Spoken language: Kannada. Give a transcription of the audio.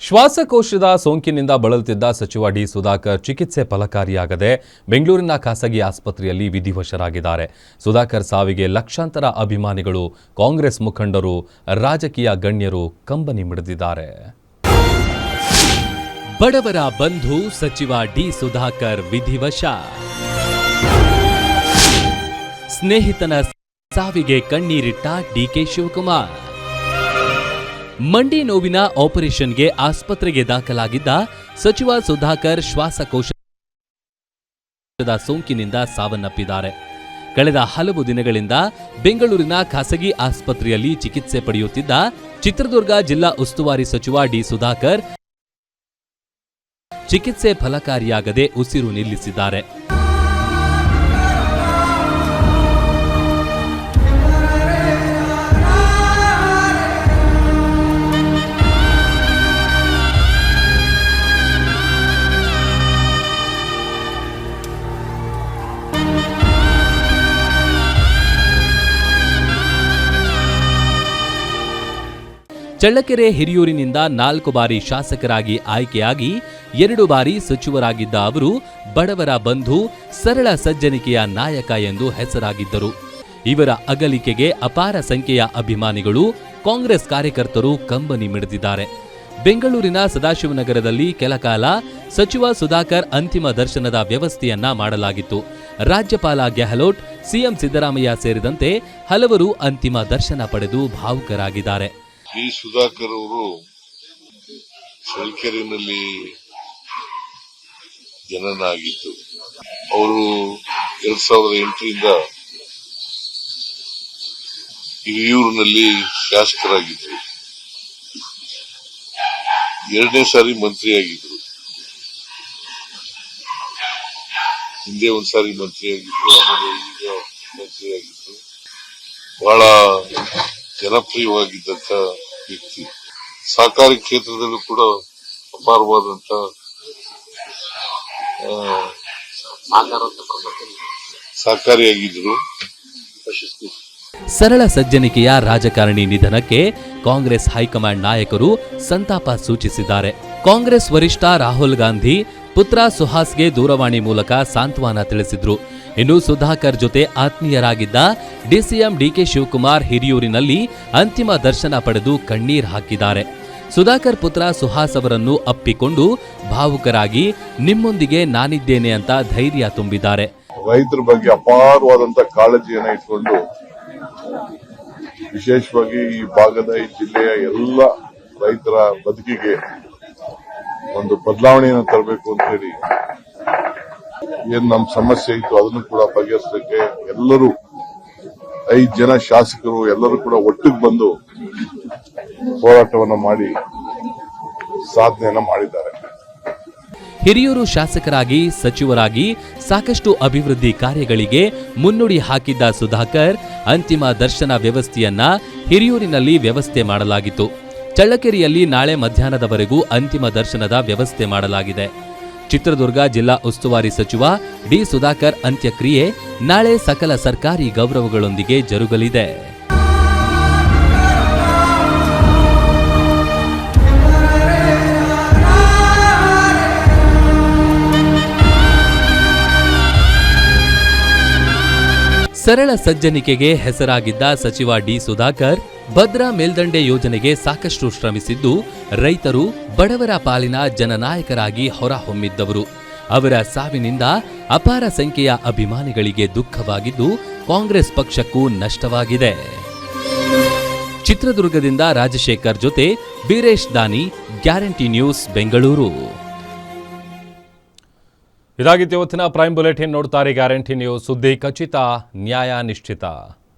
ಶ್ವಾಸಕೋಶದ ಸೋಂಕಿನಿಂದ ಬಳಲುತ್ತಿದ್ದ ಸಚಿವ ಡಿ ಸುಧಾಕರ್ ಚಿಕಿತ್ಸೆ ಫಲಕಾರಿಯಾಗದೆ ಬೆಂಗಳೂರಿನ ಖಾಸಗಿ ಆಸ್ಪತ್ರೆಯಲ್ಲಿ ವಿಧಿವಶರಾಗಿದ್ದಾರೆ. ಸುಧಾಕರ್ ಸಾವಿಗೆ ಲಕ್ಷಾಂತರ ಅಭಿಮಾನಿಗಳು, ಕಾಂಗ್ರೆಸ್ ಮುಖಂಡರು, ರಾಜಕೀಯ ಗಣ್ಯರು ಕಂಬನಿ ಮಿಡಿದಿದ್ದಾರೆ. ಬಡವರ ಬಂಧು ಸಚಿವ ಡಿ ಸುಧಾಕರ್ ವಿಧಿವಶ. ಸ್ನೇಹಿತನ ಸಾವಿಗೆ ಕಣ್ಣೀರಿಟ್ಟ ಡಿಕೆ ಶಿವಕುಮಾರ್. ಮಂಡಿ ನೋವಿನ ಆಪರೇಷನ್ಗೆ ಆಸ್ಪತ್ರೆಗೆ ದಾಖಲಾಗಿದ್ದ ಸಚಿವ ಸುಧಾಕರ್ ಶ್ವಾಸಕೋಶದ ಸೋಂಕಿನಿಂದ ಸಾವನ್ನಪ್ಪಿದ್ದಾರೆ. ಕಳೆದ ಹಲವು ದಿನಗಳಿಂದ ಬೆಂಗಳೂರಿನ ಖಾಸಗಿ ಆಸ್ಪತ್ರೆಯಲ್ಲಿ ಚಿಕಿತ್ಸೆ ಪಡೆಯುತ್ತಿದ್ದ ಚಿತ್ರದುರ್ಗ ಜಿಲ್ಲಾ ಉಸ್ತುವಾರಿ ಸಚಿವ ಡಿ ಸುಧಾಕರ್ ಚಿಕಿತ್ಸೆ ಫಲಕಾರಿಯಾಗದೆ ಉಸಿರು ನಿಲ್ಲಿಸಿದ್ದಾರೆ. ಚಳ್ಳಕೆರೆ ಹಿರಿಯೂರಿನಿಂದ 4 ಬಾರಿ ಶಾಸಕರಾಗಿ ಆಯ್ಕೆಯಾಗಿ 2 ಬಾರಿ ಸಚಿವರಾಗಿದ್ದ ಅವರು ಬಡವರ ಬಂಧು, ಸರಳ ಸಜ್ಜನಿಕೆಯ ನಾಯಕ ಎಂದು ಹೆಸರಾಗಿದ್ದರು. ಇವರ ಅಗಲಿಕೆಗೆ ಅಪಾರ ಸಂಖ್ಯೆಯ ಅಭಿಮಾನಿಗಳು, ಕಾಂಗ್ರೆಸ್ ಕಾರ್ಯಕರ್ತರು ಕಂಬನಿ ಮಿಡಿದಿದ್ದಾರೆ. ಬೆಂಗಳೂರಿನ ಸದಾಶಿವನಗರದಲ್ಲಿ ಕೆಲಕಾಲ ಸಚಿವ ಸುಧಾಕರ್ ಅಂತಿಮ ದರ್ಶನದ ವ್ಯವಸ್ಥೆಯನ್ನ ಮಾಡಲಾಗಿತ್ತು. ರಾಜ್ಯಪಾಲ ಗೆಹ್ಲೋಟ್, ಸಿಎಂ ಸಿದ್ದರಾಮಯ್ಯ ಸೇರಿದಂತೆ ಹಲವರು ಅಂತಿಮ ದರ್ಶನ ಪಡೆದು ಭಾವುಕರಾಗಿದ್ದಾರೆ. ಡಿ ಸುಧಾಕರ್ ಅವರು ಚಳ್ಳಕೆರೆಯಲ್ಲಿ ಜನನ ಆಗಿತ್ತು. ಅವರು 2008ರಿಂದ ಹಿರಿಯೂರಿನಲ್ಲಿ ಶಾಸಕರಾಗಿದ್ದರು. 2ನೇ ಸಾರಿ ಮಂತ್ರಿಯಾಗಿದ್ರು. ಹಿಂದೆ ಒಂದ್ಸಾರಿ ಮಂತ್ರಿಯಾಗಿದ್ರು, ಆಮೇಲೆ ಈಗ ಮಂತ್ರಿಯಾಗಿದ್ರು. ಬಹಳ ಜನಪ್ರಿಯವಾಗಿದ್ದಂತ ವ್ಯಕ್ತಿ. ಸಹಕಾರಿ ಕ್ಷೇತ್ರದಲ್ಲೂ ಕೂಡ ಅಪಾರವಾದಂತ ಸಹಕಾರಿಯಾಗಿದ್ರು. ಸರಳ ಸಜ್ಜನಿಕೆಯ ರಾಜಕಾರಣಿ ನಿಧನಕ್ಕೆ ಕಾಂಗ್ರೆಸ್ ಹೈಕಮಾಂಡ್ ನಾಯಕರು ಸಂತಾಪ ಸೂಚಿಸಿದ್ದಾರೆ. ಕಾಂಗ್ರೆಸ್ ವರಿಷ್ಠ ರಾಹುಲ್ ಗಾಂಧಿ ಪುತ್ರ ಸುಹಾಸ್ಗೆ ದೂರವಾಣಿ ಮೂಲಕ ಸಾಂತ್ವನ ತಿಳಿಸಿದ್ರು. ಇನ್ನು ಸುಧಾಕರ್ ಜೊತೆ ಆತ್ಮೀಯರಾಗಿದ್ದ ಡಿಸಿಎಂ ಡಿಕೆ ಶಿವಕುಮಾರ್ ಹಿರಿಯೂರಿನಲ್ಲಿ ಅಂತಿಮ ದರ್ಶನ ಪಡೆದು ಕಣ್ಣೀರ್ ಹಾಕಿದ್ದಾರೆ. ಸುಧಾಕರ್ ಪುತ್ರ ಸುಹಾಸ್ ಅವರನ್ನು ಅಪ್ಪಿಕೊಂಡು ಭಾವುಕರಾಗಿ ನಿಮ್ಮೊಂದಿಗೆ ನಾನಿದ್ದೇನೆ ಅಂತ ಧೈರ್ಯ ತುಂಬಿದ್ದಾರೆ. ರೈತರ ಬಗ್ಗೆ ಅಪಾರವಾದಂತ ಕಾಳಜಿಯನ್ನ ಇಟ್ಕೊಂಡು ವಿಶೇಷವಾಗಿ ಈ ಭಾಗದ, ಈ ಜಿಲ್ಲೆಯ ಎಲ್ಲ ರೈತರ ಬದುಕಿಗೆ ಒಂದು ಬದಲಾವಣೆಯನ್ನು ತರಬೇಕು ಅಂತ ಹೇಳಿ ಏನ್ ನಮ್ಮ ಸಮಸ್ಯೆ ಇತ್ತು ಅದನ್ನು ಕೂಡ ಬಗೆಹರಿಸಲಿಕ್ಕೆ ಎಲ್ಲರೂ 5 ಜನ ಶಾಸಕರು ಎಲ್ಲರೂ ಕೂಡ ಒಟ್ಟಿಗೆ ಬಂದು ಹೋರಾಟವನ್ನು ಮಾಡಿ ಸಾಧನೆಯನ್ನ ಮಾಡಿದ್ದಾರೆ. ಹಿರಿಯೂರು ಶಾಸಕರಾಗಿ, ಸಚಿವರಾಗಿ ಸಾಕಷ್ಟು ಅಭಿವೃದ್ಧಿ ಕಾರ್ಯಗಳಿಗೆ ಮುನ್ನುಡಿ ಹಾಕಿದ್ದ ಸುಧಾಕರ್ ಅಂತಿಮ ದರ್ಶನ ವ್ಯವಸ್ಥೆಯನ್ನ ಹಿರಿಯೂರಿನಲ್ಲಿ ವ್ಯವಸ್ಥೆ ಮಾಡಲಾಗಿತ್ತು. ಚಳ್ಳಕೆರೆಯಲ್ಲಿ ನಾಳೆ ಮಧ್ಯಾಹ್ನದವರೆಗೂ ಅಂತಿಮ ದರ್ಶನದ ವ್ಯವಸ್ಥೆ ಮಾಡಲಾಗಿದೆ. ಚಿತ್ರದುರ್ಗ ಜಿಲ್ಲಾ ಉಸ್ತುವಾರಿ ಸಚಿವ ಡಿ ಸುಧಾಕರ್ ಅಂತ್ಯಕ್ರಿಯೆ ನಾಳೆ ಸಕಲ ಸರ್ಕಾರಿ ಗೌರವಗಳೊಂದಿಗೆ ಜರುಗಲಿದೆ. ಸರಳ ಸಜ್ಜನಿಕೆಗೆ ಹೆಸರಾಗಿದ್ದ ಸಚಿವ ಡಿ ಸುಧಾಕರ್ ಭದ್ರಾ ಮೇಲ್ದಂಡೆ ಯೋಜನೆಗೆ ಸಾಕಷ್ಟು ಶ್ರಮಿಸಿದ್ದು, ರೈತರು, ಬಡವರ ಪಾಲಿನ ಜನನಾಯಕರಾಗಿ ಹೊರಹೊಮ್ಮಿದ್ದವರು. ಅವರ ಸಾವಿನಿಂದ ಅಪಾರ ಸಂಖ್ಯೆಯ ಅಭಿಮಾನಿಗಳಿಗೆ ದುಃಖವಾಗಿದ್ದು, ಕಾಂಗ್ರೆಸ್ ಪಕ್ಷಕ್ಕೂ ನಷ್ಟವಾಗಿದೆ. ಚಿತ್ರದುರ್ಗದಿಂದ ರಾಜಶೇಖರ್ ಜೊತೆ ವೀರೇಶ್ ದಾನಿ, ಗ್ಯಾರಂಟಿ ನ್ಯೂಸ್, ಬೆಂಗಳೂರು. ಇದಾಗಿತ್ತು ಇವತ್ತಿನ ಪ್ರೈಮ್ ಬುಲೆಟಿನ್. ನೋಡ್ತಾರೆ ಗ್ಯಾರಂಟಿ ನ್ಯೂಸ್, ಸುದ್ದಿ ಖಚಿತ, ನ್ಯಾಯ ನಿಶ್ಚಿತ.